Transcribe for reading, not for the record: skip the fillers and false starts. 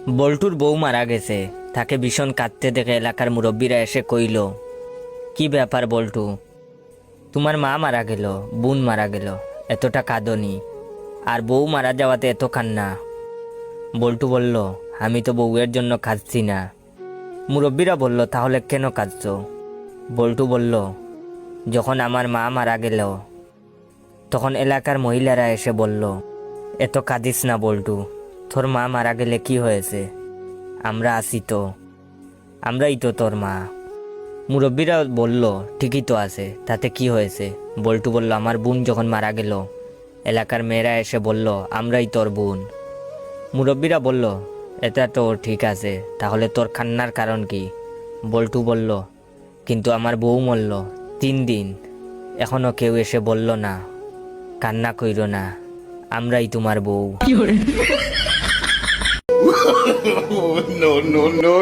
বল্টুর বউ মারা গেছে। তাকে ভীষণ কাঁদতে দেখে এলাকার মুরব্বীরা এসে কইল, কি ব্যাপার বল্টু, তোমার মা মারা গেল, বোন মারা গেল, এতটা কাঁদনি, আর বউ মারা যাওয়াতে এত কান্না। বল্টু বলল, আমি তো বউয়ের জন্য কাঁদছি না। মুরব্বীরা বলল, তাহলে কেন কাঁদছো? বল্টু বলল, যখন আমার মা মারা গেল তখন এলাকার মহিলারা এসে বলল, এত কাঁদিস না বল্টু, তোর মা মারা গেলে কি হয়েছে, আমরা আছি তো, আমরাই তো তোর মা। মুরব্বীরা বলল, ঠিকই তো আছে, তাতে কি হয়েছে? বল্টু বলল, আমার বোন যখন মারা গেল এলাকার মেয়েরা এসে বলল, আমরাই তোর বোন। মুরব্বীরা বলল, এটা তো ঠিক আছে, তাহলে তোর কান্নার কারণ কি? বল্টু বলল, কিন্তু আমার বউ মরল 3 দিন, এখনো কেউ এসে বলল না, কান্না কইরো না, আমরাই তোমার বউ। No, no, no.